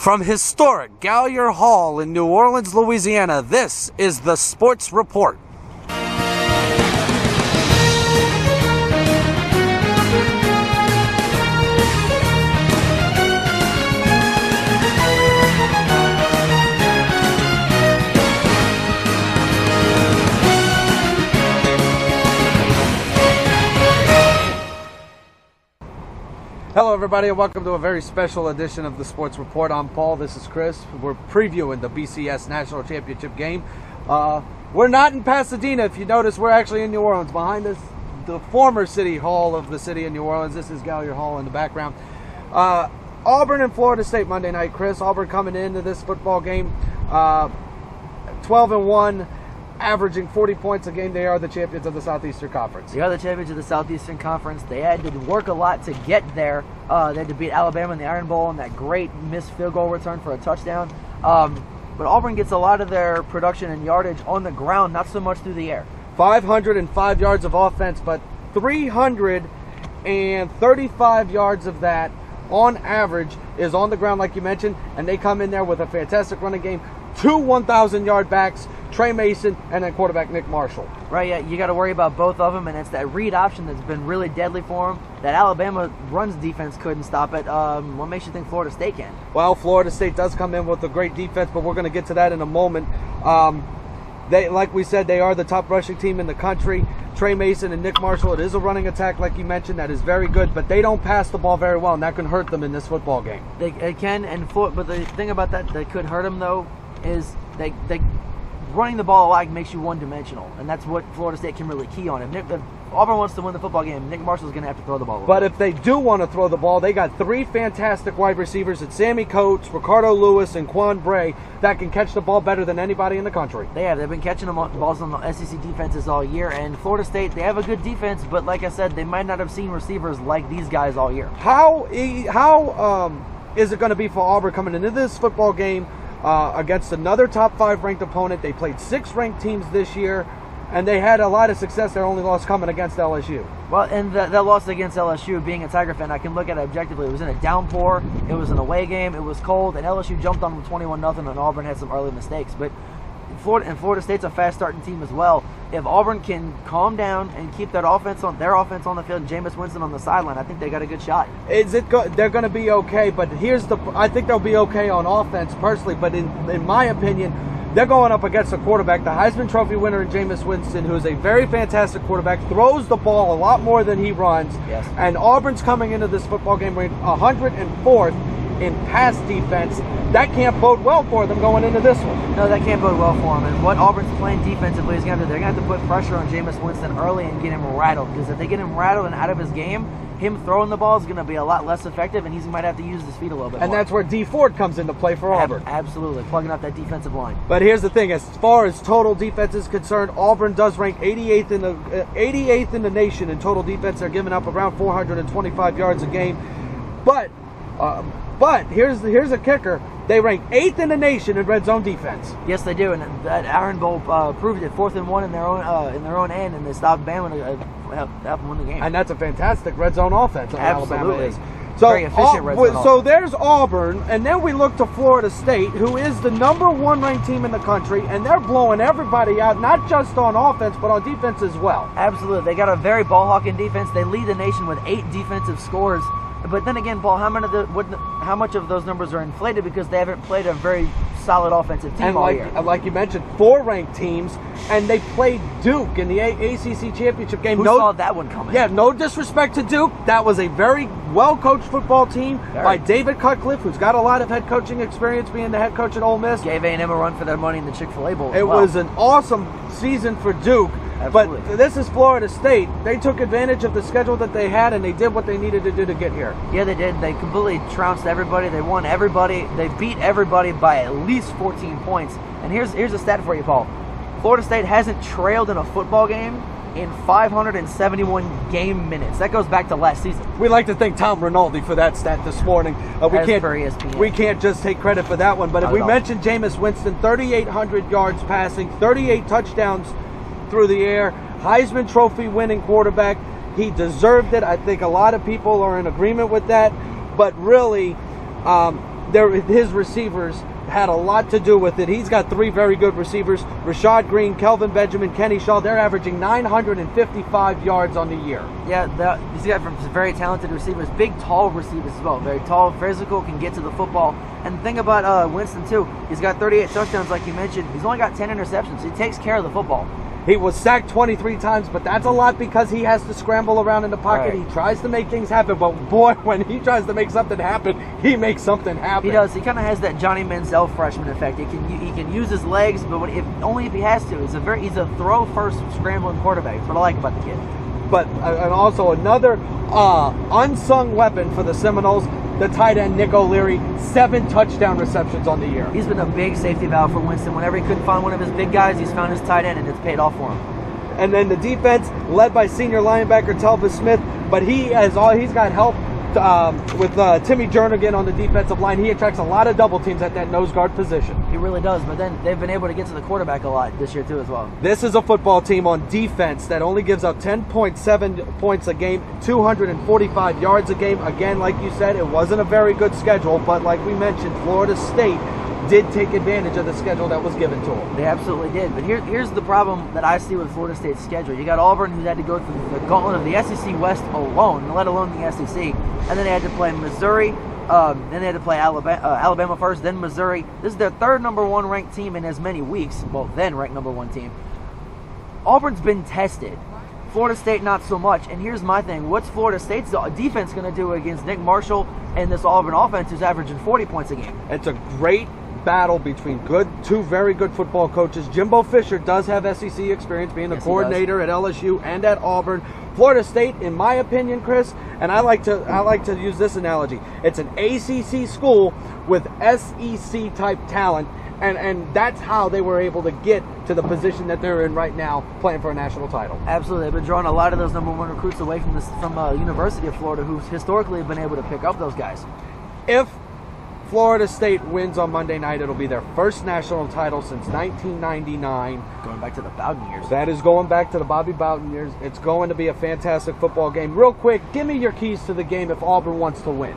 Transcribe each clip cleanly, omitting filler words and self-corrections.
From historic Gallier Hall in New Orleans, Louisiana, this is the Sports Report. Hello everybody and welcome to a very special edition of the Sports Report. I'm Paul, this is Chris. We're previewing the BCS National Championship game. We're not in Pasadena. If you notice, we're actually in New Orleans. Behind us, the former City Hall of the city of New Orleans. This is Gallier Hall in the background. Auburn and Florida State Monday night, Chris. Auburn coming into this football game 12-1. Averaging 40 points a game. They are the champions of the Southeastern Conference. They are the champions of the Southeastern Conference. They had to work a lot to get there. They had to beat Alabama in the Iron Bowl and that great missed field goal return for a touchdown. But Auburn gets a lot of their production and yardage on the ground, not so much through the air. 505 yards of offense, but 335 yards of that on average is on the ground, like you mentioned, and they come in there with a fantastic running game. 2 1,000-yard backs, Trey Mason, and then quarterback Nick Marshall. Right, yeah, you got to worry about both of them, and it's that read option that's been really deadly for them. That Alabama runs defense couldn't stop it. What makes you think Florida State can? Well, Florida State does come in with a great defense, but we're going to get to that in a moment. They, like we said, they are the top rushing team in the country. Trey Mason and Nick Marshall, it is a running attack, like you mentioned, that is very good, but they don't pass the ball very well, and that can hurt them in this football game. It can, but the thing about that could hurt them, though, is they running the ball a lot makes you one-dimensional, and that's what Florida State can really key on. If Auburn wants to win the football game, Nick Marshall's going to have to throw the ball. But if they do want to throw the ball, they got 3 fantastic wide receivers. It's Sammy Coates, Ricardo Lewis, and Quan Bray that can catch the ball better than anybody in the country. They have. They've been catching balls on the SEC defenses all year, and Florida State, they have a good defense, but like I said, they might not have seen receivers like these guys all year. How is it going to be for Auburn coming into this football game against another top 5 ranked opponent? They played 6 ranked teams this year, and they had a lot of success. Their only loss coming against LSU. Well, and that loss against LSU, being a Tiger fan, I can look at it objectively. It was in a downpour, it was an away game, it was cold, and LSU jumped on them 21-0, and Auburn had some early mistakes. But Florida State's a fast-starting team as well. If Auburn can calm down and keep their offense on the field, and Jameis Winston on the sideline, I think they got a good shot. They're going to be okay, but I think they'll be okay on offense personally, but in my opinion, they're going up against a quarterback, the Heisman Trophy winner in Jameis Winston, who is a very fantastic quarterback, throws the ball a lot more than he runs. Yes. And Auburn's coming into this football game ranked 104th in pass defense. That can't bode well for them going into this one. No, that can't bode well for them. And what Auburn's playing defensively is going to do, they're going to have to put pressure on Jameis Winston early and get him rattled. Because if they get him rattled and out of his game, him throwing the ball is going to be a lot less effective, and he might have to use his feet a little bit more. And that's where D Ford comes into play for Auburn. Absolutely, plugging up that defensive line. But here's the thing: as far as total defense is concerned, Auburn does rank 88th in the nation in total defense. They're giving up around 425 yards a game. But here's a kicker: they rank 8th in the nation in red zone defense. Yes, they do, and that Iron Bowl proved it. 4th and 1 in their own end, and they stopped Bama to help win the game. And that's a fantastic red zone offense. Alabama is. So, very efficient red zone. So there's Auburn, and then we look to Florida State, who is the number 1 ranked team in the country, and they're blowing everybody out, not just on offense, but on defense as well. Absolutely. They got a very ball-hawking defense. They lead the nation with 8 defensive scores. But then again, Paul, how much of those numbers are inflated because they haven't played a very solid offensive team all year? And like you mentioned, 4 ranked teams, and they played Duke in the ACC championship game. Who saw that one coming? Yeah, no disrespect to Duke. That was a very well-coached football team by David Cutcliffe, who's got a lot of head coaching experience being the head coach at Ole Miss. Gave A&M a run for their money in the Chick-fil-A Bowl. It was an awesome season for Duke. Absolutely. But this is Florida State. They took advantage of the schedule that they had, and they did what they needed to do to get here. Yeah, they did. They completely trounced everybody. They won everybody. They beat everybody by at least 14 points. And here's a stat for you, Paul. Florida State hasn't trailed in a football game in 571 game minutes. That goes back to last season. We'd like to thank Tom Rinaldi for that stat this morning. We can't just take credit for that one. But if we mentioned Jameis Winston, 3,800 yards passing, 38 touchdowns through the air, Heisman Trophy winning quarterback. He deserved it. I think a lot of people are in agreement with that. But really, his receivers had a lot to do with it. He's got 3 very good receivers: Rashad Green, Kelvin Benjamin, Kenny Shaw. They're averaging 955 yards on the year. Yeah, he's got some very talented receivers, big, tall receivers as well. Very tall, physical, can get to the football. And the thing about Winston, too, he's got 38 touchdowns, like you mentioned. He's only got 10 interceptions. He takes care of the football. He was sacked 23 times, but that's a lot because he has to scramble around in the pocket. Right. He tries to make things happen, but boy, when he tries to make something happen, he makes something happen. He does. He kind of has that Johnny Manziel freshman effect. He can use his legs, but only if he has to. He's a throw first scrambling quarterback. That's what I like about the kid. But and also another unsung weapon for the Seminoles, the tight end Nick O'Leary, 7 touchdown receptions on the year. He's been a big safety valve for Winston. Whenever he couldn't find one of his big guys, he's found his tight end, and it's paid off for him. And then the defense, led by senior linebacker Telvis Smith, but he's got help with Timmy Jernigan on the defensive line. He attracts a lot of double teams at that nose guard position. He really does, but then they've been able to get to the quarterback a lot this year too as well. This is a football team on defense that only gives up 10.7 points a game, 245 yards a game. Again, like you said, it wasn't a very good schedule, but like we mentioned, Florida State did take advantage of the schedule that was given to them. They absolutely did. But here's the problem that I see with Florida State's schedule. You got Auburn, who's had to go through the gauntlet of the SEC West alone, let alone the SEC. And then they had to play Missouri. Then they had to play Alabama first, then Missouri. This is their 3rd number 1 ranked team in as many weeks. Well, then ranked number 1 team. Auburn's been tested. Florida State, not so much. And here's my thing. What's Florida State's defense going to do against Nick Marshall and this Auburn offense who's averaging 40 points a game? It's a great battle between 2 very good football coaches. Jimbo Fisher does have SEC experience, being the coordinator at LSU and at Auburn. Florida State, in my opinion, Chris, and I like to use this analogy. It's an ACC school with SEC type talent, and that's how they were able to get to the position that they're in right now, playing for a national title. Absolutely, they've been drawing a lot of those number 1 recruits away from University of Florida, who's historically been able to pick up those guys. If Florida State wins on Monday night, it'll be their first national title since 1999. Going back to the Bowden years. That is going back to the Bobby Bowden years. It's going to be a fantastic football game. Real quick, give me your keys to the game if Auburn wants to win.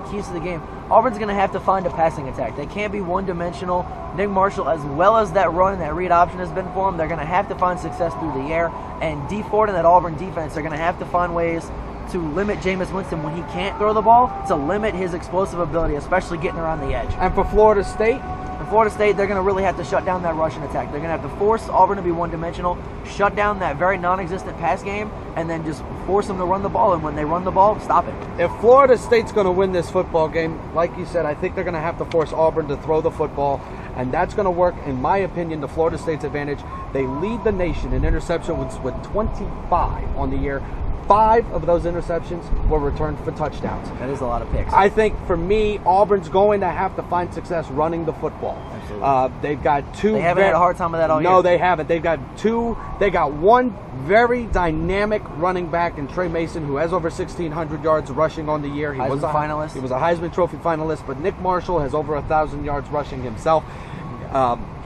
Keys to the game. Auburn's going to have to find a passing attack. They can't be one-dimensional. Nick Marshall, as well as that run and that read option has been for them, they're going to have to find success through the air. And D Ford and that Auburn defense are going to have to find ways to limit Jameis Winston when he can't throw the ball, to limit his explosive ability, especially getting around the edge. And for Florida State? For Florida State, they're going to really have to shut down that rushing attack. They're going to have to force Auburn to be one-dimensional, shut down that very non-existent pass game, and then just force them to run the ball. And when they run the ball, stop it. If Florida State's going to win this football game, like you said, I think they're going to have to force Auburn to throw the football, and that's going to work, in my opinion, to Florida State's advantage. They lead the nation in interceptions with 25 on the year. 5 of those interceptions were returned for touchdowns. That is a lot of picks. I think, for me, Auburn's going to have to find success running the football. Absolutely. They've got 2. They haven't had a hard time with that all year. No, they haven't. They've got 2. They got 1 very dynamic running back in Trey Mason, who has over 1,600 yards rushing on the year. He was a finalist. He was a Heisman Trophy finalist, but Nick Marshall has over 1,000 yards rushing himself.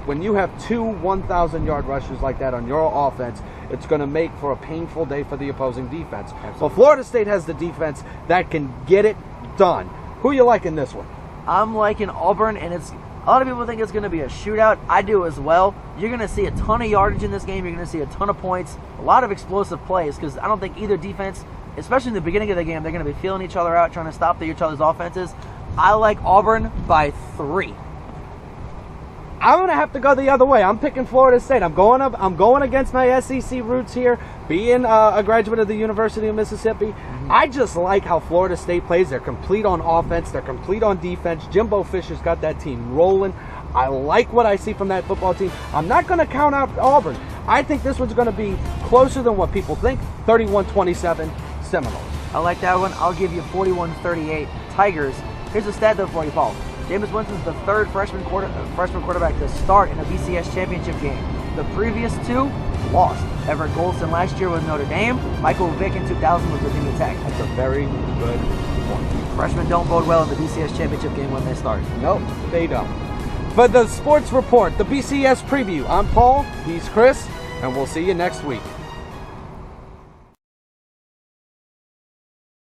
When you have 2 1,000-yard rushers like that on your offense, it's going to make for a painful day for the opposing defense. Absolutely. Well, Florida State has the defense that can get it done. Who you like in this one? I'm liking Auburn, and a lot of people think it's going to be a shootout. I do as well. You're going to see a ton of yardage in this game. You're going to see a ton of points, a lot of explosive plays, because I don't think either defense, especially in the beginning of the game, they're going to be feeling each other out, trying to stop each other's offenses. I like Auburn by 3. I'm going to have to go the other way. I'm picking Florida State. I'm going against my SEC roots here, being a graduate of the University of Mississippi. Mm-hmm. I just like how Florida State plays. They're complete on offense. They're complete on defense. Jimbo Fisher's got that team rolling. I like what I see from that football team. I'm not going to count out Auburn. I think this one's going to be closer than what people think. 31-27 Seminoles. I like that one. I'll give you 41-38 Tigers. Here's a stat, though, for you, Paul. Jameis Winston's the 3rd freshman quarterback to start in a BCS championship game. The previous 2 lost. Everett Golston last year with Notre Dame. Michael Vick in 2000 with Virginia Tech. That's a very good point. Freshmen don't bode well in the BCS championship game when they start. Nope, they don't. For the Sports Report, the BCS preview, I'm Paul, he's Chris, and we'll see you next week.